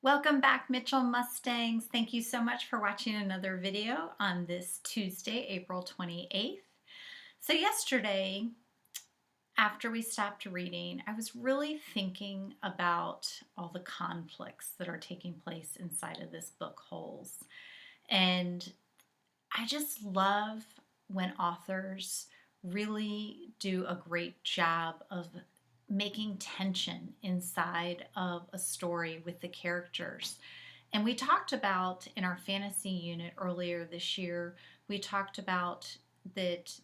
Welcome back, Mitchell Mustangs. Thank you so much for watching another video on this Tuesday, April 28th. So yesterday, after we stopped reading, I was really thinking about all the conflicts that are taking place inside of this book, Holes. And I just love when authors really do a great job of making tension inside of a story with the characters. And we talked about in our fantasy unit earlier this year, we talked about that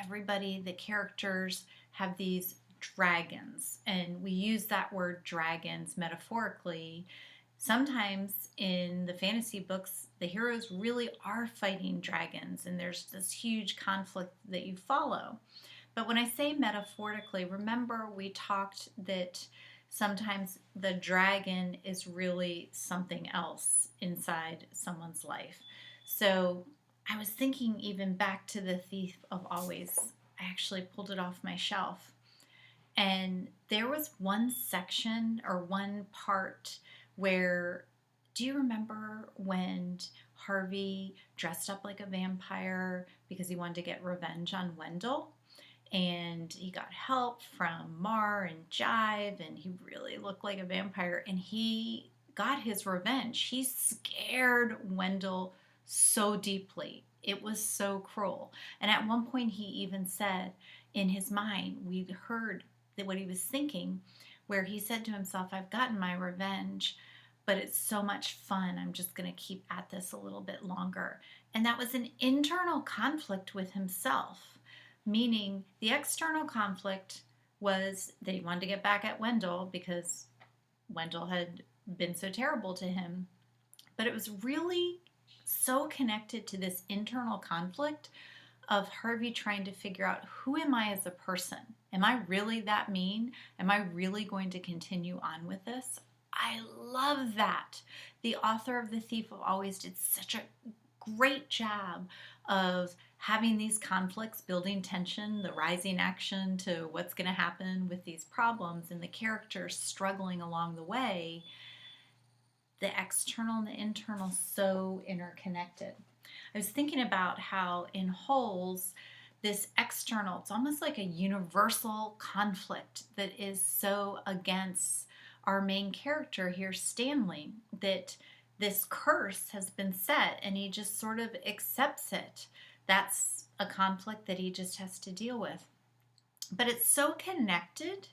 everybody, the characters, have these dragons. And we use that word dragons metaphorically. Sometimes in the fantasy books, the heroes really are fighting dragons, and there's this huge conflict that you follow. But when I say metaphorically, remember we talked that sometimes the dragon is really something else inside someone's life. So I was thinking even back to the Thief of Always. I actually pulled it off my shelf. And there was one section or one part where, do you remember when Harvey dressed up like a vampire because he wanted to get revenge on Wendell? And he got help from Mar and Jive, and he really looked like a vampire, and he got his revenge. He scared Wendell so deeply. It was so cruel. And at one point he even said in his mind, we'd heard that what he was thinking, where he said to himself, I've gotten my revenge, but it's so much fun. I'm just going to keep at this a little bit longer. And that was an internal conflict with himself, meaning the external conflict was that he wanted to get back at Wendell because Wendell had been so terrible to him. But it was really so connected to this internal conflict of Harvey trying to figure out, who am I as a person? Am I really that mean? Am I really going to continue on with this? I love that. The author of The Thief of Always did such a great job of having these conflicts, building tension, the rising action to what's going to happen with these problems, and the characters struggling along the way. The external and the internal so interconnected. I was thinking about how in Holes, this external, it's almost like a universal conflict that is so against our main character here, Stanley, that this curse has been set and he just sort of accepts it. That's a conflict that he just has to deal with. But it's so connected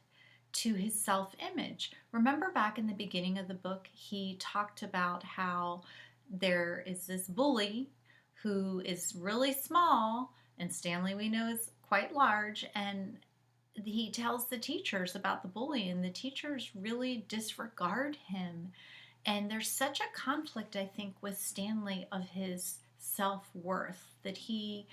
to his self-image. Remember back in the beginning of the book, he talked about how there is this bully who is really small, and Stanley, we know, is quite large, and he tells the teachers about the bully, and the teachers really disregard him. And there's such a conflict, I think, with Stanley of his self-worth, that he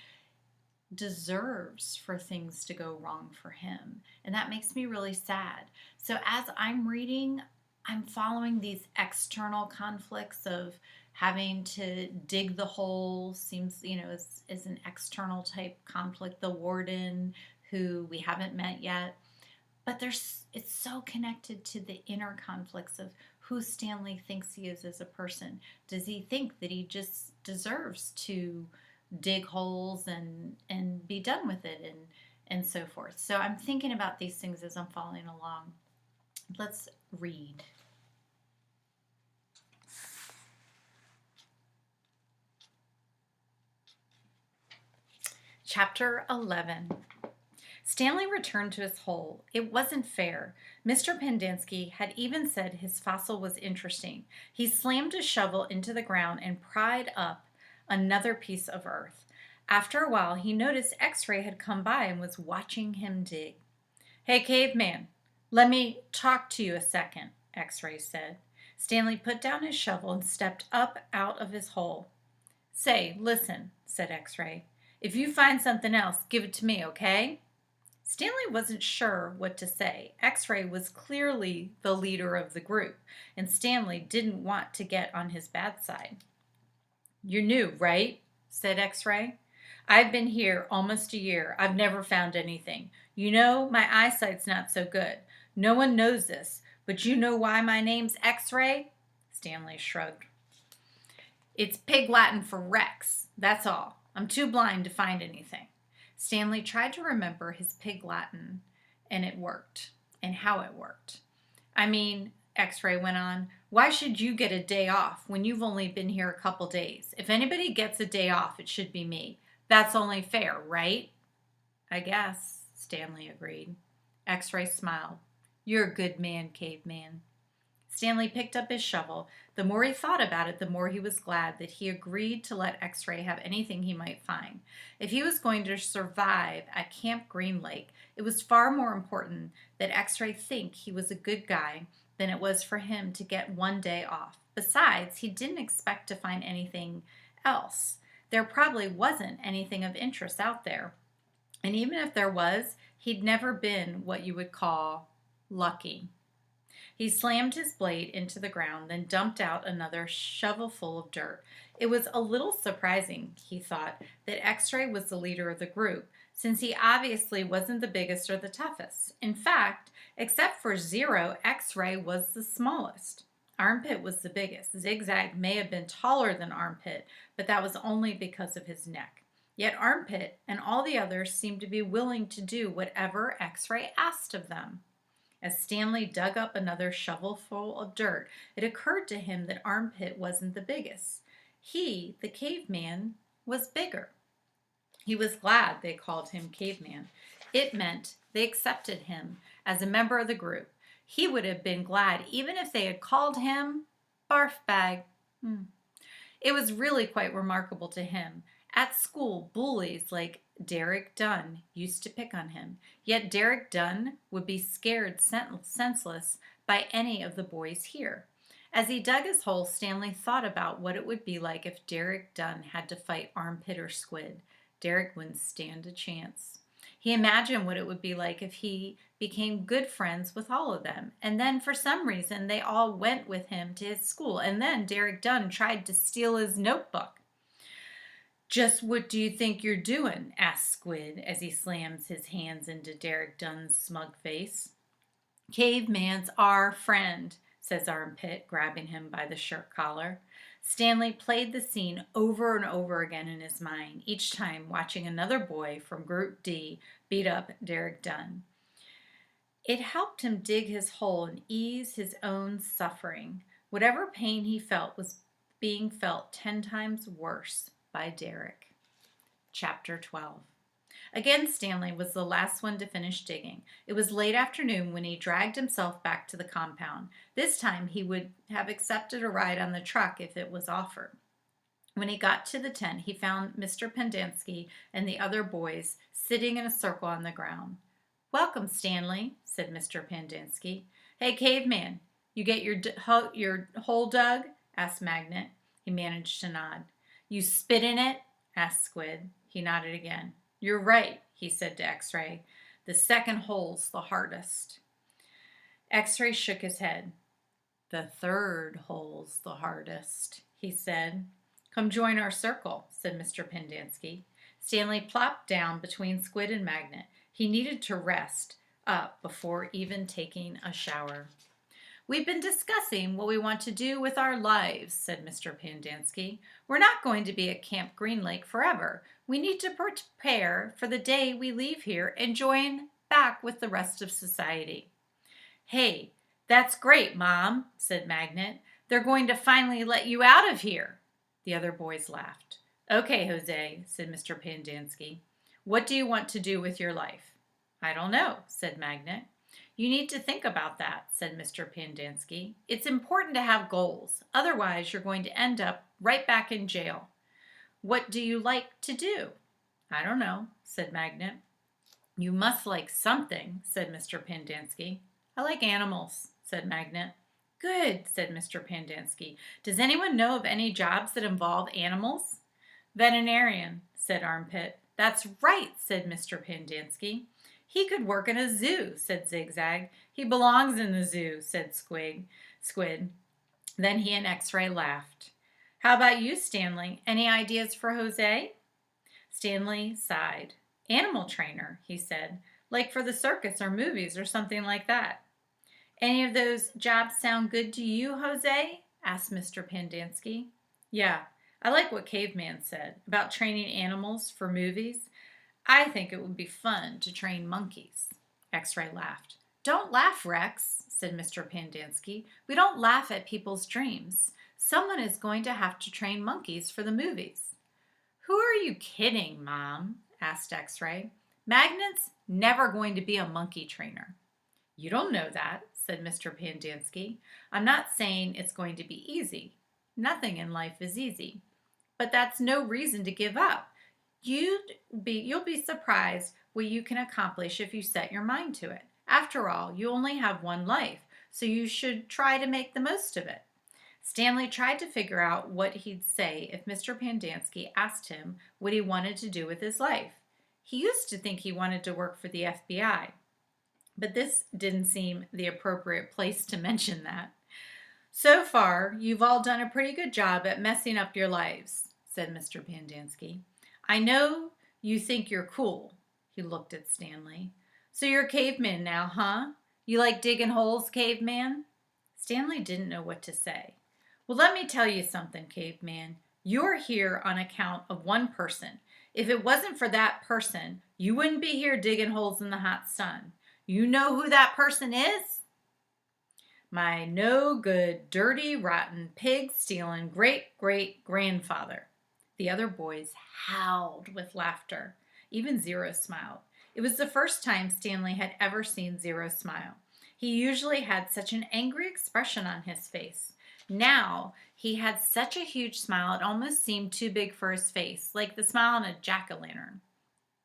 deserves for things to go wrong for him. And that makes me really sad. So as I'm reading, I'm following these external conflicts of having to dig the hole, seems, is an external type conflict. The warden, who we haven't met yet. But it's so connected to the inner conflicts of who Stanley thinks he is as a person. Does he think that he just deserves to dig holes and be done with it and so forth? So I'm thinking about these things as I'm following along. Let's read. Chapter 11. Stanley returned to his hole. It wasn't fair. Mr. Pendenski had even said his fossil was interesting. He slammed his shovel into the ground and pried up another piece of earth. After a while, he noticed X-Ray had come by and was watching him dig. "Hey, caveman, let me talk to you a second," X-Ray said. Stanley put down his shovel and stepped up out of his hole. "Say, listen," said X-Ray. "If you find something else, give it to me, okay?" Stanley wasn't sure what to say. X-Ray was clearly the leader of the group, and Stanley didn't want to get on his bad side. "You're new, right?" said X-Ray. "I've been here almost a year. I've never found anything. You know, my eyesight's not so good. No one knows this, but you know why my name's X-Ray?" Stanley shrugged. It's Pig Latin for Rex, that's all. I'm too blind to find anything. Stanley tried to remember his Pig Latin, and it worked, and how it worked. I mean, X-Ray went on, why should you get a day off when you've only been here a couple days? If anybody gets a day off, it should be me. That's only fair, right? I guess, Stanley agreed. X-Ray smiled. You're a good man, caveman. Stanley picked up his shovel. The more he thought about it, the more he was glad that he agreed to let X-Ray have anything he might find. If he was going to survive at Camp Green Lake, it was far more important that X-Ray think he was a good guy than it was for him to get one day off. Besides, he didn't expect to find anything else. There probably wasn't anything of interest out there. And even if there was, he'd never been what you would call lucky. He slammed his blade into the ground, then dumped out another shovelful of dirt. It was a little surprising, he thought, that X-Ray was the leader of the group, since he obviously wasn't the biggest or the toughest. In fact, except for Zero, X-Ray was the smallest. Armpit was the biggest. Zigzag may have been taller than Armpit, but that was only because of his neck. Yet Armpit and all the others seemed to be willing to do whatever X-Ray asked of them. As Stanley dug up another shovelful of dirt, it occurred to him that Armpit wasn't the biggest. He, the caveman, was bigger. He was glad they called him caveman. It meant they accepted him as a member of the group. He would have been glad even if they had called him Barf Bag. It was really quite remarkable to him. At school, bullies like Derek Dunn used to pick on him. Yet Derek Dunn would be scared senseless by any of the boys here. As he dug his hole, Stanley thought about what it would be like if Derek Dunn had to fight Armpit or Squid. Derek wouldn't stand a chance. He imagined what it would be like if he became good friends with all of them. And then for some reason, they all went with him to his school. And then Derek Dunn tried to steal his notebook. Just what do you think you're doing? Asked Squid as he slams his hands into Derek Dunn's smug face. Caveman's our friend, says Armpit, grabbing him by the shirt collar. Stanley played the scene over and over again in his mind, each time watching another boy from Group D beat up Derek Dunn. It helped him dig his hole and ease his own suffering. Whatever pain he felt was being felt 10 times worse by Derek. Chapter 12. Again, Stanley was the last one to finish digging. It was late afternoon when he dragged himself back to the compound. This time he would have accepted a ride on the truck if it was offered. When he got to the tent, he found Mr. Pendanski and the other boys sitting in a circle on the ground. Welcome, Stanley, said Mr. Pendanski. Hey, caveman, you get your hole dug? Asked Magnet. He managed to nod. You spit in it? Asked Squid. He nodded again. You're right, he said to X-Ray. The second hole's the hardest. X-Ray shook his head. The third hole's the hardest, he said. Come join our circle, said Mr. Pendanski. Stanley plopped down between Squid and Magnet. He needed to rest up before even taking a shower. We've been discussing what we want to do with our lives, said Mr. Pendanski. We're not going to be at Camp Green Lake forever. We need to prepare for the day we leave here and join back with the rest of society. Hey, that's great, Mom, said Magnet. They're going to finally let you out of here. The other boys laughed. Okay, Jose, said Mr. Pendanski. What do you want to do with your life? I don't know, said Magnet. You need to think about that, said Mr. Pendanski. It's important to have goals. Otherwise, you're going to end up right back in jail. What do you like to do? I don't know, said Magnet. You must like something, said Mr. Pendanski. I like animals, said Magnet. Good, said Mr. Pendanski. Does anyone know of any jobs that involve animals? Veterinarian, said Armpit. That's right, said Mr. Pendanski. He could work in a zoo, said Zigzag. He belongs in the zoo, said Squid. Then he and X-Ray laughed. How about you, Stanley? Any ideas for Jose? Stanley sighed. Animal trainer, he said. Like for the circus or movies or something like that. Any of those jobs sound good to you, Jose? asked Mr. Pendanski. Yeah, I like what Caveman said about training animals for movies. I think it would be fun to train monkeys. X-Ray laughed. Don't laugh, Rex, said Mr. Pendanski. We don't laugh at people's dreams. Someone is going to have to train monkeys for the movies. Who are you kidding, Mom? Asked X-Ray. Magnet's never going to be a monkey trainer. You don't know that, said Mr. Pendanski. I'm not saying it's going to be easy. Nothing in life is easy. But that's no reason to give up. You'll be surprised what you can accomplish if you set your mind to it. After all, you only have one life, so you should try to make the most of it. Stanley tried to figure out what he'd say if Mr. Pendanski asked him what he wanted to do with his life. He used to think he wanted to work for the FBI, but this didn't seem the appropriate place to mention that. So far, you've all done a pretty good job at messing up your lives, said Mr. Pendanski. I know you think you're cool. He looked at Stanley. So you're a caveman now, huh? You like digging holes, caveman? Stanley didn't know what to say. Well, let me tell you something, caveman. You're here on account of one person. If it wasn't for that person, you wouldn't be here digging holes in the hot sun. You know who that person is? My no good, dirty, rotten, pig-stealing great-great-grandfather. The other boys howled with laughter. Even Zero smiled. It was the first time Stanley had ever seen Zero smile. He usually had such an angry expression on his face. Now he had such a huge smile it almost seemed too big for his face, like the smile on a jack-o'-lantern.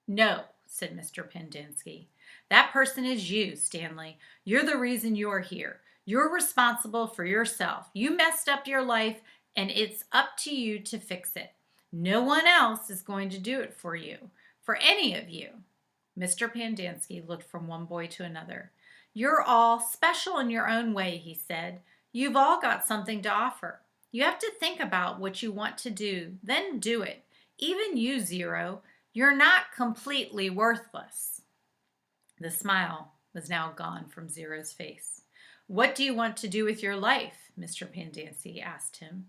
No, said Mr. Pendanski. That person is you, Stanley. You're the reason you're here. You're responsible for yourself. You messed up your life, and it's up to you to fix it. No one else is going to do it for you, for any of you. Mr. Pendanski looked from one boy to another. You're all special in your own way, he said. You've all got something to offer. You have to think about what you want to do, then do it. Even you, Zero, you're not completely worthless. The smile was now gone from Zero's face. What do you want to do with your life? Mr. Pendanski asked him.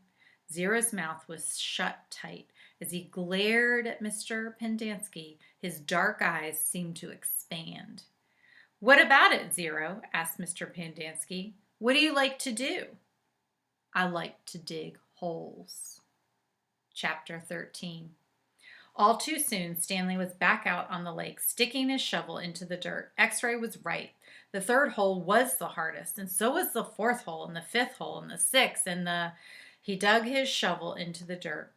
Zero's mouth was shut tight. As he glared at Mr. Pendanski, his dark eyes seemed to expand. What about it, Zero? Asked Mr. Pendanski. What do you like to do? I like to dig holes. Chapter 13. All too soon, Stanley was back out on the lake, sticking his shovel into the dirt. X-Ray was right. The third hole was the hardest, and so was the fourth hole, and the fifth hole, and the sixth, and He dug his shovel into the dirt.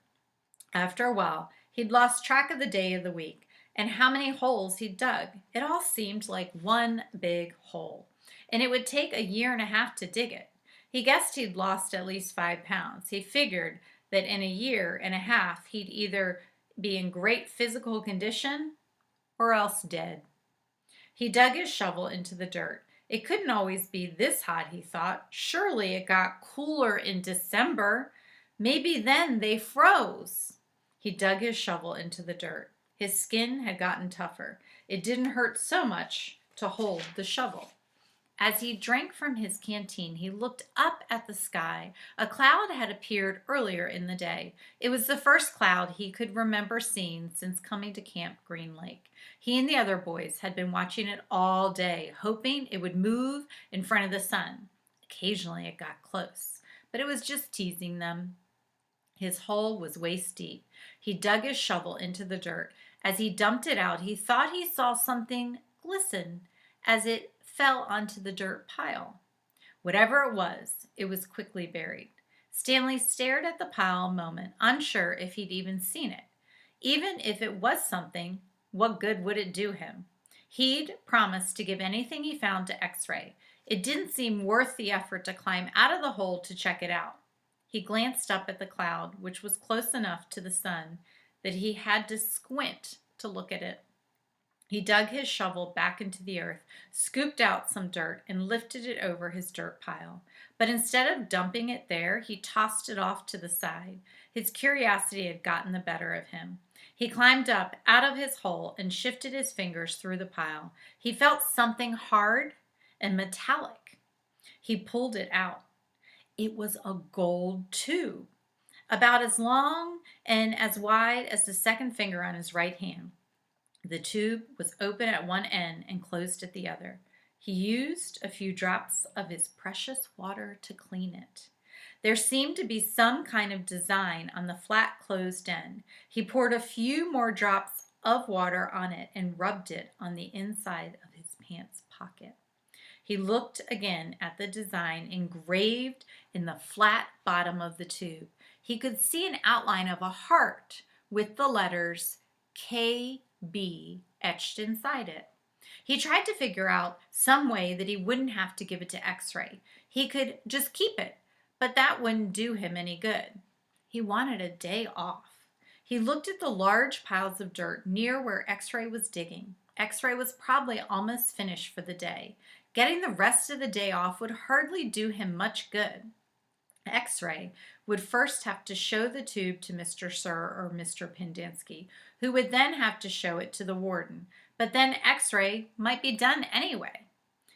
After a while, he'd lost track of the day of the week and how many holes he'd dug. It all seemed like one big hole, and it would take a year and a half to dig it. He guessed he'd lost at least 5 pounds. He figured that in a year and a half, he'd either be in great physical condition or else dead. He dug his shovel into the dirt. It couldn't always be this hot, he thought. Surely it got cooler in December. Maybe then they froze. He dug his shovel into the dirt. His skin had gotten tougher. It didn't hurt so much to hold the shovel. As he drank from his canteen, he looked up at the sky. A cloud had appeared earlier in the day. It was the first cloud he could remember seeing since coming to Camp Green Lake. He and the other boys had been watching it all day, hoping it would move in front of the sun. Occasionally it got close, but it was just teasing them. His hole was waist deep. He dug his shovel into the dirt. As he dumped it out, he thought he saw something glisten as it fell onto the dirt pile. Whatever it was quickly buried. Stanley stared at the pile a moment, unsure if he'd even seen it. Even if it was something, what good would it do him? He'd promised to give anything he found to X-Ray. It didn't seem worth the effort to climb out of the hole to check it out. He glanced up at the cloud, which was close enough to the sun that he had to squint to look at it. He dug his shovel back into the earth, scooped out some dirt, and lifted it over his dirt pile. But instead of dumping it there, he tossed it off to the side. His curiosity had gotten the better of him. He climbed up out of his hole and shifted his fingers through the pile. He felt something hard and metallic. He pulled it out. It was a gold tube, about as long and as wide as the second finger on his right hand. The tube was open at one end and closed at the other. He used a few drops of his precious water to clean it. There seemed to be some kind of design on the flat closed end. He poured a few more drops of water on it and rubbed it on the inside of his pants pocket. He looked again at the design engraved in the flat bottom of the tube. He could see an outline of a heart with the letters KB etched inside it. He tried to figure out some way that he wouldn't have to give it to X-Ray. He could just keep it, but that wouldn't do him any good. He wanted a day off. He looked at the large piles of dirt near where X-Ray was digging. X-Ray was probably almost finished for the day. Getting the rest of the day off would hardly do him much good. X-Ray would first have to show the tube to Mr. Sir or Mr. Pendanski, who would then have to show it to the warden. But then X-Ray might be done anyway.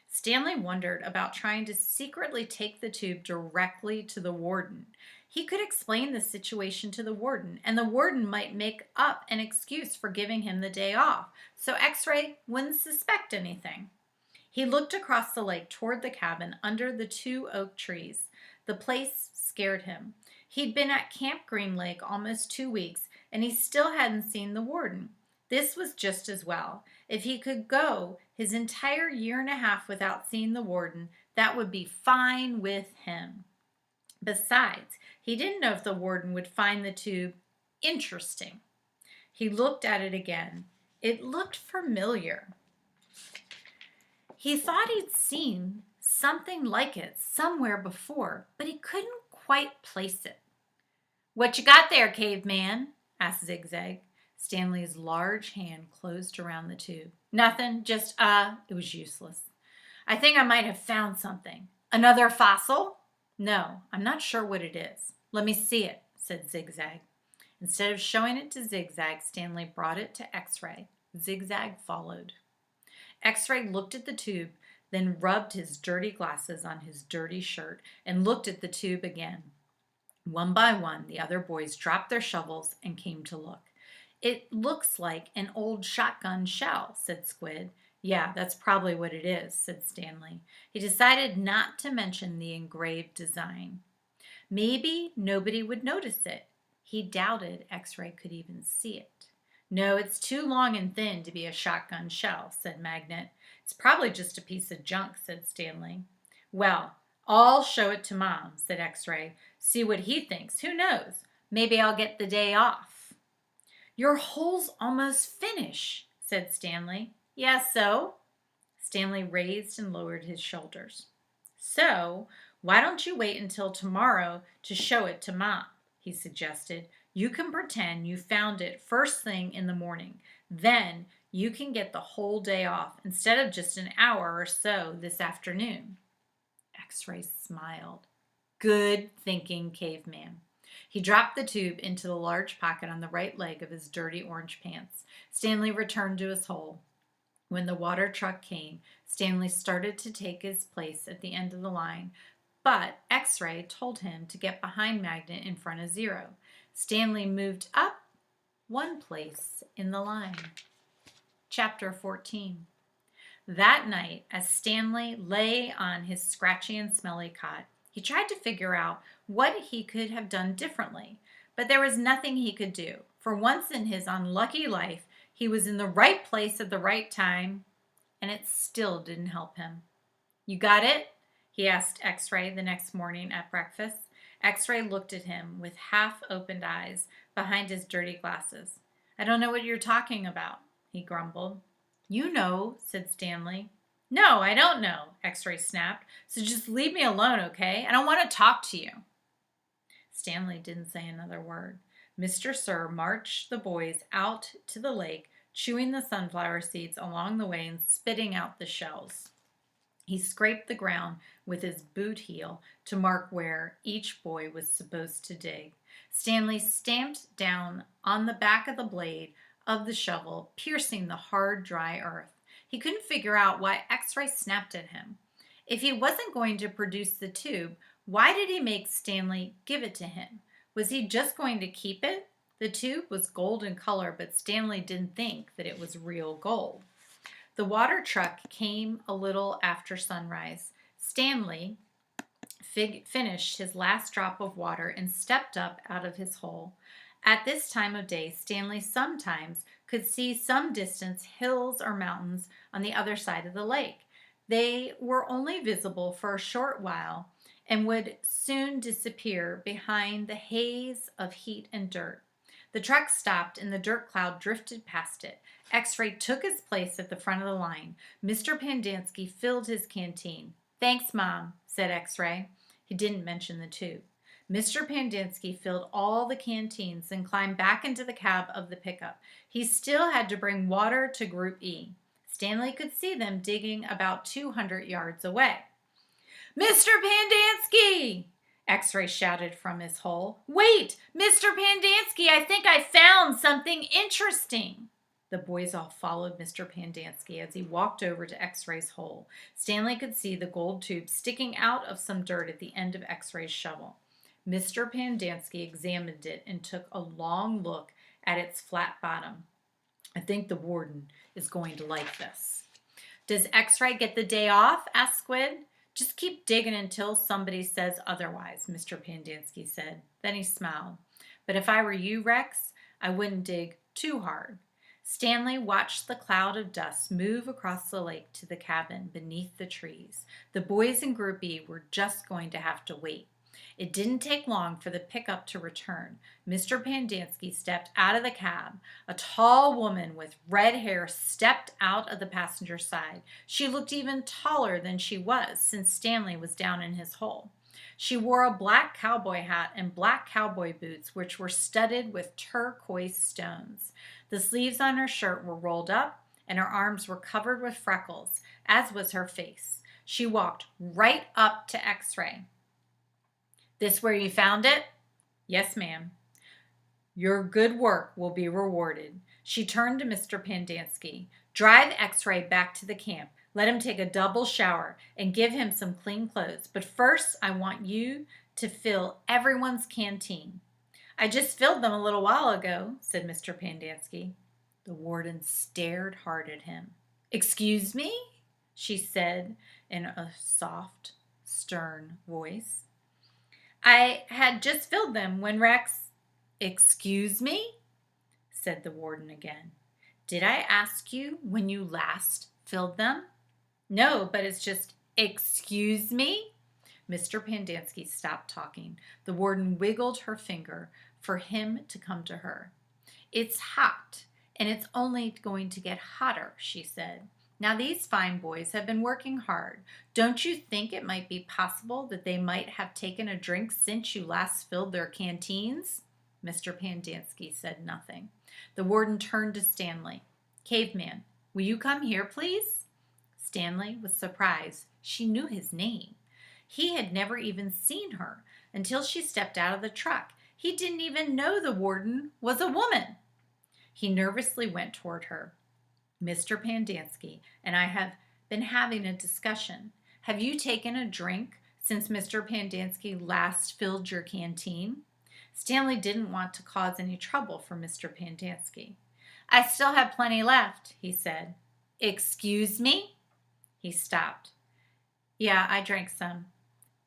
Stanley wondered about trying to secretly take the tube directly to the warden. He could explain the situation to the warden, and the warden might make up an excuse for giving him the day off, so X-Ray wouldn't suspect anything. He looked across the lake toward the cabin under the 2 oak trees. The place scared him. He'd been at Camp Green Lake almost 2 weeks, and he still hadn't seen the warden. This was just as well. If he could go his entire year and a half without seeing the warden, that would be fine with him. Besides, he didn't know if the warden would find the tube interesting. He looked at it again. It looked familiar. He thought he'd seen something like it somewhere before, but he couldn't quite place it. "What you got there, caveman?" asked Zigzag. Stanley's large hand closed around the tube. "Nothing, just, it was useless. I think I might have found something." "Another fossil?" "No, I'm not sure what it is." "Let me see it," said Zigzag. Instead of showing it to Zigzag, Stanley brought it to X-Ray. Zigzag followed. X-Ray looked at the tube, then rubbed his dirty glasses on his dirty shirt and looked at the tube again. One by one, the other boys dropped their shovels and came to look. "It looks like an old shotgun shell," said Squid. "Yeah, that's probably what it is," said Stanley. He decided not to mention the engraved design. Maybe nobody would notice it. He doubted X-Ray could even see it. "No, it's too long and thin to be a shotgun shell," said Magnet. "It's probably just a piece of junk," said Stanley. "Well, I'll show it to Mom," said X-Ray. "See what he thinks. Who knows? Maybe I'll get the day off." "Your hole's almost finished," said Stanley. "Yeah, so?" Stanley raised and lowered his shoulders. "So, why don't you wait until tomorrow to show it to Mom?" he suggested. "You can pretend you found it first thing in the morning. Then you can get the whole day off instead of just an hour or so this afternoon." X-Ray smiled. "Good thinking, caveman." He dropped the tube into the large pocket on the right leg of his dirty orange pants. Stanley returned to his hole. When the water truck came, Stanley started to take his place at the end of the line, but X-Ray told him to get behind Magnet in front of Zero. Stanley moved up one place in the line. Chapter 14. That night, as Stanley lay on his scratchy and smelly cot, he tried to figure out what he could have done differently, but there was nothing he could do. For once in his unlucky life, he was in the right place at the right time, and it still didn't help him. "You got it?" he asked X-Ray the next morning at breakfast. X-Ray looked at him with half-opened eyes behind his dirty glasses. "I don't know what you're talking about," he grumbled. "You know," said Stanley. "No, I don't know," X-Ray snapped. "So just leave me alone, okay? I don't want to talk to you." Stanley didn't say another word. Mr. Sir marched the boys out to the lake, chewing the sunflower seeds along the way and spitting out the shells. He scraped the ground with his boot heel to mark where each boy was supposed to dig. Stanley stamped down on the back of the blade of the shovel, piercing the hard, dry earth. He couldn't figure out why X-Ray snapped at him. If he wasn't going to produce the tube, Why did he make Stanley give it to him? Was he just going to keep it? The tube was gold in color, but Stanley didn't think that it was real gold. The water truck came a little after sunrise. Stanley finished his last drop of water and stepped up out of his hole. At this time of day, Stanley sometimes could see some distance hills or mountains on the other side of the lake. They were only visible for a short while and would soon disappear behind the haze of heat and dirt. The truck stopped and the dirt cloud drifted past it. X-Ray took his place at the front of the line. Mr. Pendanski filled his canteen. "Thanks, Mom," said X-Ray. He didn't mention the tube. Mr. Pendanski filled all the canteens and climbed back into the cab of the pickup. He still had to bring water to Group E. Stanley could see them digging about 200 yards away. "Mr. Pendanski!" X-Ray shouted from his hole. "Wait, Mr. Pendanski, I think I found something interesting." The boys all followed Mr. Pendanski as he walked over to X-Ray's hole. Stanley could see the gold tube sticking out of some dirt at the end of X-Ray's shovel. Mr. Pendanski examined it and took a long look at its flat bottom. "I think the warden is going to like this." "Does X-Ray get the day off?" asked Squid. "Just keep digging until somebody says otherwise," Mr. Pendanski said. Then he smiled. "But if I were you, Rex, I wouldn't dig too hard." Stanley watched the cloud of dust move across the lake to the cabin beneath the trees. The boys in Group E were just going to have to wait. It didn't take long for the pickup to return. Mr. Pendanski stepped out of the cab. A tall woman with red hair stepped out of the passenger side. She looked even taller than she was since Stanley was down in his hole. She wore a black cowboy hat and black cowboy boots, which were studded with turquoise stones. The sleeves on her shirt were rolled up, and her arms were covered with freckles, as was her face. She walked right up to X-Ray. "This where you found it?" "Yes, ma'am." "Your good work will be rewarded." She turned to Mr. Pendanski. "Drive X-Ray back to the camp. Let him take a double shower and give him some clean clothes. But first, I want you to fill everyone's canteen." "I just filled them a little while ago," said Mr. Pendanski. The warden stared hard at him. "Excuse me?" she said in a soft, stern voice. "I had just filled them when Rex—" "Excuse me?" said the warden again. "Did I ask you when you last filled them?" "No, but it's just, excuse me?" Mr. Pendanski stopped talking. The warden wiggled her finger for him to come to her. "It's hot, and it's only going to get hotter," she said. "Now these fine boys have been working hard. Don't you think it might be possible that they might have taken a drink since you last filled their canteens?" Mr. Pendanski said nothing. The warden turned to Stanley. "Caveman, will you come here, please?" Stanley was surprised. She knew his name. He had never even seen her until she stepped out of the truck. He didn't even know the warden was a woman. He nervously went toward her. "Mr. Pendanski and I have been having a discussion. Have you taken a drink since Mr. Pendanski last filled your canteen?" Stanley didn't want to cause any trouble for Mr. Pendanski. "I still have plenty left," he said. "Excuse me?" He stopped. "Yeah, I drank some."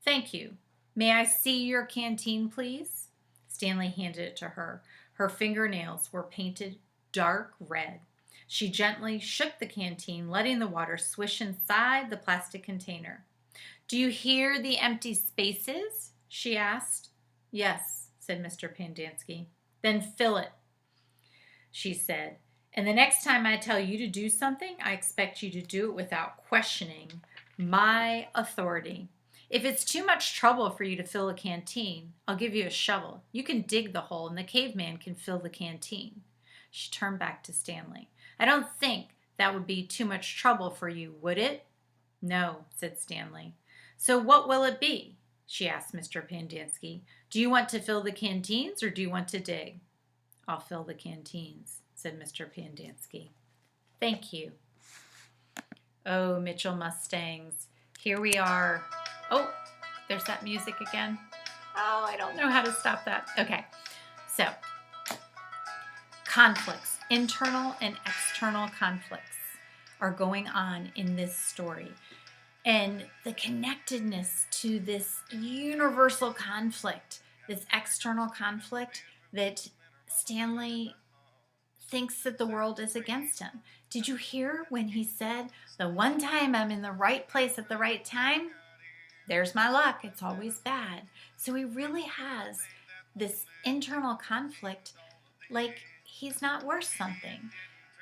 "Thank you. May I see your canteen, please?" Stanley handed it to her. Her fingernails were painted dark red. She gently shook the canteen, letting the water swish inside the plastic container. "Do you hear the empty spaces?" she asked. "Yes," said Mr. Pendanski. "Then fill it," she said. "And the next time I tell you to do something, I expect you to do it without questioning my authority. If it's too much trouble for you to fill a canteen, I'll give you a shovel. You can dig the hole and the caveman can fill the canteen." She turned back to Stanley. "I don't think that would be too much trouble for you, would it?" "No," said Stanley. "So what will it be?" she asked Mr. Pendanski. "Do you want to fill the canteens or do you want to dig?" "I'll fill the canteens," said Mr. Pendanski. "Thank you." Oh, Mitchell Mustangs, here we are. Oh, there's that music again. Oh, I don't know how to stop that. Okay, so conflicts, internal and external conflicts are going on in this story. And the connectedness to this universal conflict, this external conflict that Stanley thinks that the world is against him. Did you hear when he said, the one time I'm in the right place at the right time, there's my luck. It's always bad. So he really has this internal conflict, like he's not worth something.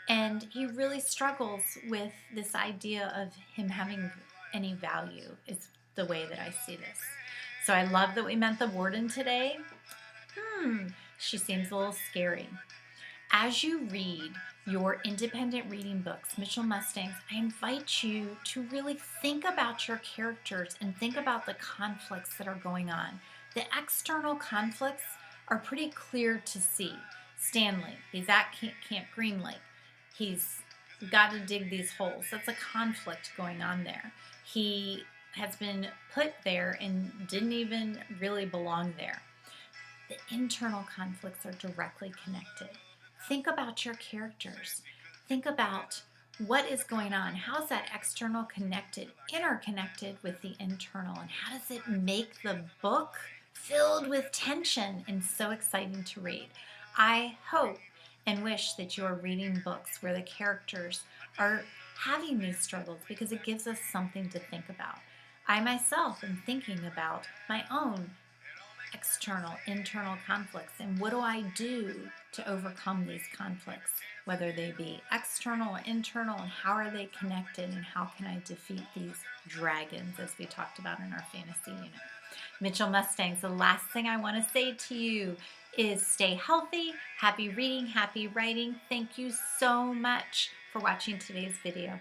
And he really struggles with this idea of him having any value, is the way that I see this. So I love that we met the warden today. She seems a little scary. As you read your independent reading books, Mitchell Mustangs, I invite you to really think about your characters and think about the conflicts that are going on. The external conflicts are pretty clear to see. Stanley, he's at Camp Green Lake. He's got to dig these holes. That's a conflict going on there. He has been put there and didn't even really belong there. The internal conflicts are directly connected. Think about your characters. Think about what is going on. How's that external interconnected with the internal? And how does it make the book filled with tension and so exciting to read? I hope and wish that you are reading books where the characters are having these struggles, because it gives us something to think about. I myself am thinking about my own internal conflicts, and what do I do to overcome these conflicts, whether they be external or internal, and how are they connected, and how can I defeat these dragons, as we talked about in our fantasy unit. Mitchell Mustangs, the last thing I want to say to you is stay healthy, happy reading, happy writing. Thank you so much for watching today's video.